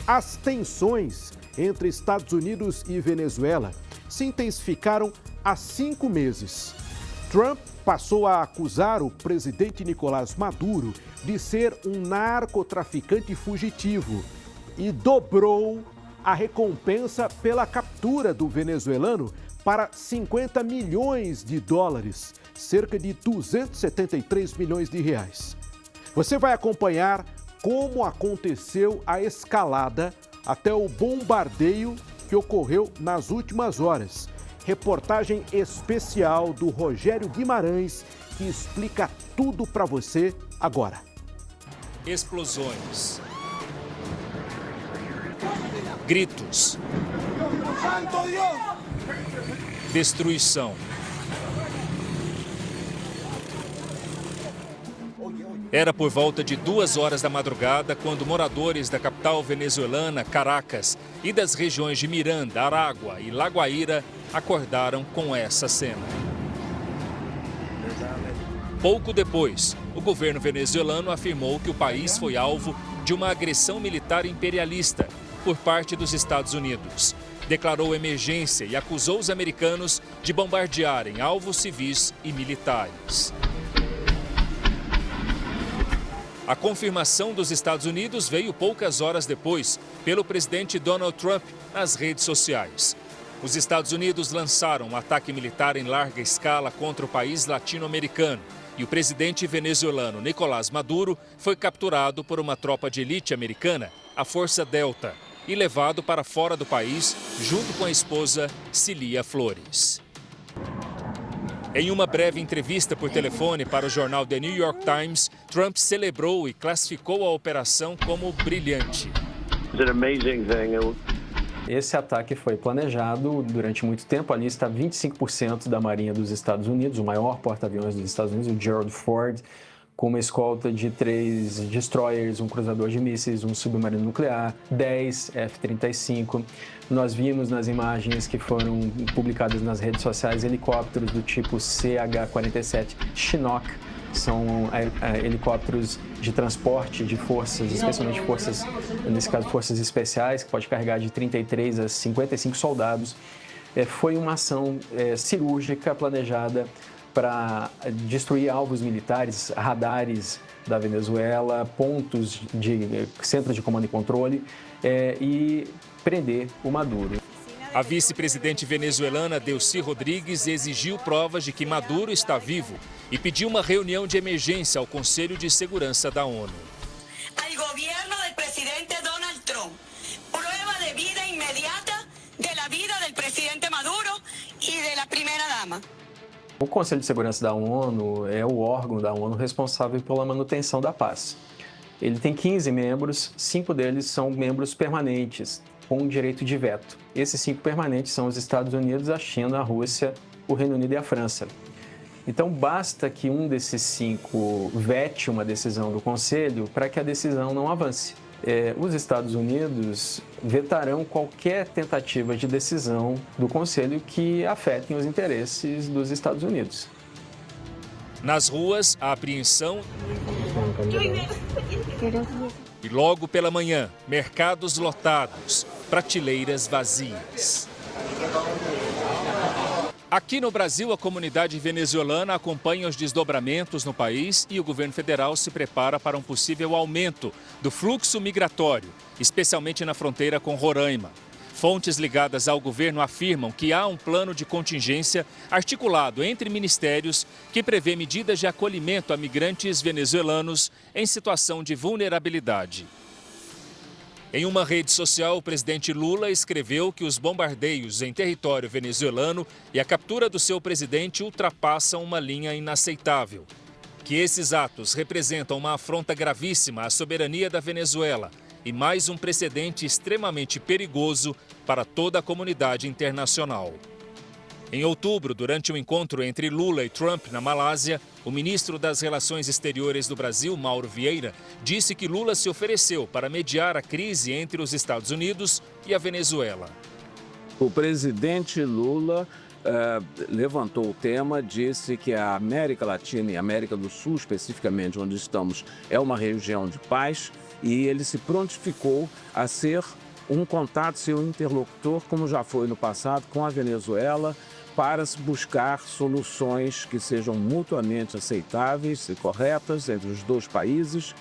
As tensões entre Estados Unidos e Venezuela se intensificaram há 5 meses. Trump passou a acusar o presidente Nicolás Maduro de ser um narcotraficante fugitivo e dobrou a recompensa pela captura do venezuelano para 50 milhões de dólares, cerca de 273 milhões de reais. Você vai acompanhar como aconteceu a escalada até o bombardeio que ocorreu nas últimas horas. Reportagem especial do Rogério Guimarães, que explica tudo para você agora. Explosões. Gritos. Destruição. Era por volta de 2 horas da madrugada quando moradores da capital venezuelana, Caracas, e das regiões de Miranda, Aragua e La Guaira acordaram com essa cena. Pouco depois, o governo venezuelano afirmou que o país foi alvo de uma agressão militar imperialista por parte dos Estados Unidos. Declarou emergência e acusou os americanos de bombardearem alvos civis e militares. A confirmação dos Estados Unidos veio poucas horas depois, pelo presidente Donald Trump nas redes sociais. Os Estados Unidos lançaram um ataque militar em larga escala contra o país latino-americano e o presidente venezuelano Nicolás Maduro foi capturado por uma tropa de elite americana, a Força Delta, e levado para fora do país junto com a esposa Cilia Flores. Em uma breve entrevista por telefone para o jornal The New York Times, Trump celebrou e classificou a operação como brilhante. Esse ataque foi planejado durante muito tempo. Ali está 25% da Marinha dos Estados Unidos, o maior porta-aviões dos Estados Unidos, o Gerald Ford, com uma escolta de 3 destroyers, um cruzador de mísseis, um submarino nuclear, 10 F-35. Nós vimos nas imagens que foram publicadas nas redes sociais helicópteros do tipo CH-47 Chinook. São helicópteros de transporte de forças, especialmente forças, nesse caso, forças especiais, que pode carregar de 33 a 55 soldados. Foi uma ação cirúrgica planejada para destruir alvos militares, radares da Venezuela, pontos de centros de comando e controle e prender o Maduro. A vice-presidente venezuelana Delcy Rodrigues exigiu provas de que Maduro está vivo e pediu uma reunião de emergência ao Conselho de Segurança da ONU. Ao governo do presidente Donald Trump, prova de vida imediata da vida do presidente Maduro e da primeira-dama. O Conselho de Segurança da ONU é o órgão da ONU responsável pela manutenção da paz. Ele tem 15 membros, 5 deles são membros permanentes, com direito de veto. Esses 5 permanentes são os Estados Unidos, a China, a Rússia, o Reino Unido e a França. Então, basta que um desses 5 vete uma decisão do Conselho para que a decisão não avance. Os Estados Unidos vetarão qualquer tentativa de decisão do Conselho que afetem os interesses dos Estados Unidos. Nas ruas, a apreensão. E logo pela manhã, mercados lotados, prateleiras vazias. Aqui no Brasil, a comunidade venezuelana acompanha os desdobramentos no país e o governo federal se prepara para um possível aumento do fluxo migratório, especialmente na fronteira com Roraima. Fontes ligadas ao governo afirmam que há um plano de contingência articulado entre ministérios que prevê medidas de acolhimento a migrantes venezuelanos em situação de vulnerabilidade. Em uma rede social, o presidente Lula escreveu que os bombardeios em território venezuelano e a captura do seu presidente ultrapassam uma linha inaceitável. Que esses atos representam uma afronta gravíssima à soberania da Venezuela e mais um precedente extremamente perigoso para toda a comunidade internacional. Em outubro, durante um encontro entre Lula e Trump na Malásia, o ministro das Relações Exteriores do Brasil, Mauro Vieira, disse que Lula se ofereceu para mediar a crise entre os Estados Unidos e a Venezuela. O presidente Lula levantou o tema, disse que a América Latina e a América do Sul, especificamente onde estamos, é uma região de paz e ele se prontificou a ser um contato, seu interlocutor, como já foi no passado, com a Venezuela, para buscar soluções que sejam mutuamente aceitáveis e corretas entre os dois países.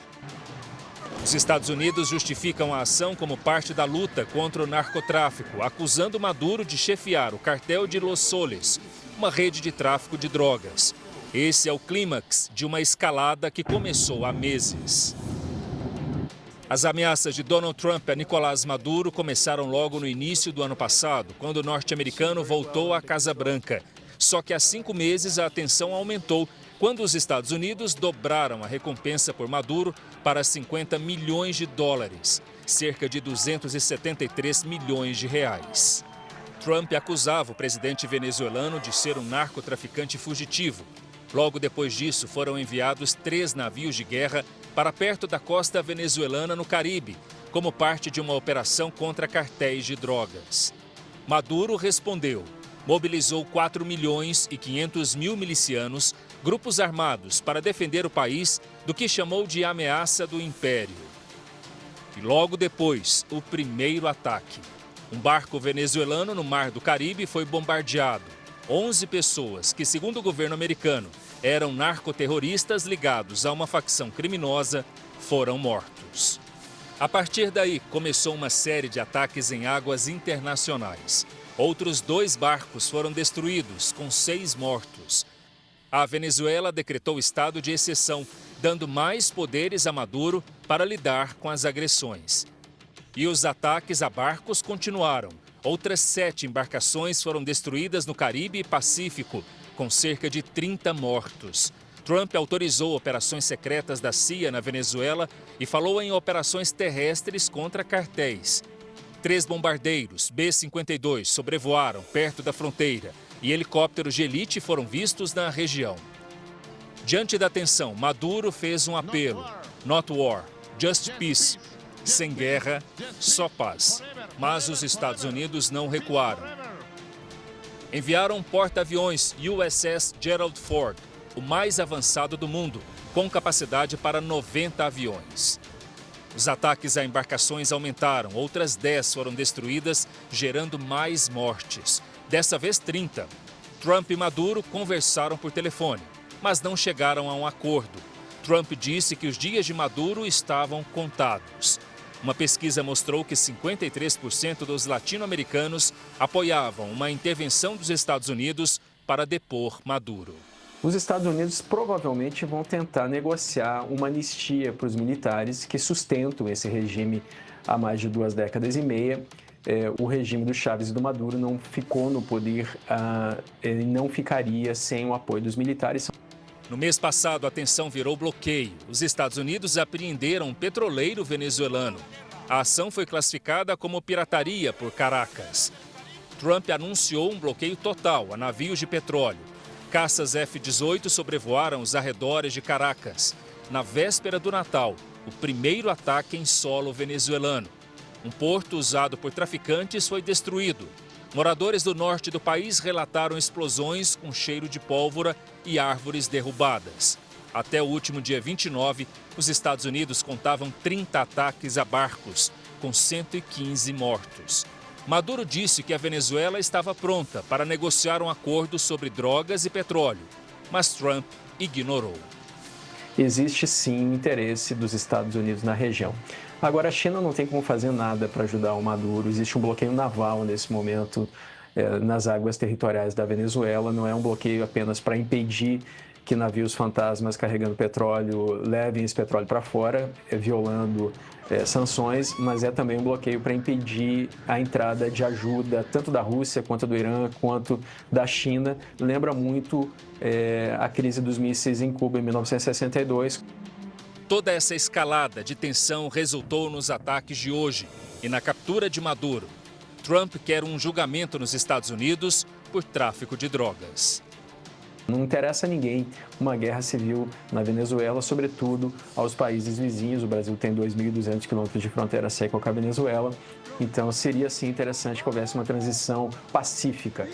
Os Estados Unidos justificam a ação como parte da luta contra o narcotráfico, acusando Maduro de chefiar o cartel de Los Soles, uma rede de tráfico de drogas. Esse é o clímax de uma escalada que começou há meses. As ameaças de Donald Trump a Nicolás Maduro começaram logo no início do ano passado, quando o norte-americano voltou à Casa Branca. Só que há 5 meses a tensão aumentou quando os Estados Unidos dobraram a recompensa por Maduro para 50 milhões de dólares, cerca de 273 milhões de reais. Trump acusava o presidente venezuelano de ser um narcotraficante fugitivo. Logo depois disso, foram enviados 3 navios de guerra para perto da costa venezuelana no Caribe, como parte de uma operação contra cartéis de drogas. Maduro respondeu. Mobilizou 4 milhões e 500 mil milicianos, grupos armados, para defender o país do que chamou de ameaça do império. E logo depois, o primeiro ataque. Um barco venezuelano no Mar do Caribe foi bombardeado. 11 pessoas que, segundo o governo americano, eram narcoterroristas ligados a uma facção criminosa, foram mortos. A partir daí, começou uma série de ataques em águas internacionais. Outros 2 barcos foram destruídos, com 6 mortos. A Venezuela decretou estado de exceção, dando mais poderes a Maduro para lidar com as agressões. E os ataques a barcos continuaram. Outras 7 embarcações foram destruídas no Caribe e Pacífico, com cerca de 30 mortos. Trump autorizou operações secretas da CIA na Venezuela e falou em operações terrestres contra cartéis. 3 bombardeiros B-52 sobrevoaram perto da fronteira e helicópteros de elite foram vistos na região. Diante da tensão, Maduro fez um apelo: Not war, just peace. Sem guerra, só paz. Mas os Estados Unidos não recuaram. Enviaram um porta-aviões USS Gerald Ford, o mais avançado do mundo, com capacidade para 90 aviões. Os ataques a embarcações aumentaram, outras 10 foram destruídas, gerando mais mortes. Dessa vez 30. Trump e Maduro conversaram por telefone, mas não chegaram a um acordo. Trump disse que os dias de Maduro estavam contados. Uma pesquisa mostrou que 53% dos latino-americanos apoiavam uma intervenção dos Estados Unidos para depor Maduro. Os Estados Unidos provavelmente vão tentar negociar uma anistia para os militares que sustentam esse regime há mais de 2 décadas e meia. O regime do Chávez e do Maduro não ficou no poder, ele não ficaria sem o apoio dos militares. No mês passado, a tensão virou bloqueio. Os Estados Unidos apreenderam um petroleiro venezuelano. A ação foi classificada como pirataria por Caracas. Trump anunciou um bloqueio total a navios de petróleo. Caças F-18 sobrevoaram os arredores de Caracas. Na véspera do Natal, o primeiro ataque em solo venezuelano. Um porto usado por traficantes foi destruído. Moradores do norte do país relataram explosões com cheiro de pólvora e árvores derrubadas. Até o último dia 29, os Estados Unidos contavam 30 ataques a barcos, com 115 mortos. Maduro disse que a Venezuela estava pronta para negociar um acordo sobre drogas e petróleo, mas Trump ignorou. Existe sim interesse dos Estados Unidos na região. Agora, a China não tem como fazer nada para ajudar o Maduro. Existe um bloqueio naval nesse momento nas águas territoriais da Venezuela. Não é um bloqueio apenas para impedir que navios fantasmas carregando petróleo levem esse petróleo para fora, violando sanções, mas é também um bloqueio para impedir a entrada de ajuda tanto da Rússia, quanto do Irã, quanto da China. Lembra muito a crise dos mísseis em Cuba em 1962. Toda essa escalada de tensão resultou nos ataques de hoje e na captura de Maduro. Trump quer um julgamento nos Estados Unidos por tráfico de drogas. Não interessa a ninguém uma guerra civil na Venezuela, sobretudo aos países vizinhos. O Brasil tem 2.200 quilômetros de fronteira seca com a Venezuela, então seria sim interessante que houvesse uma transição pacífica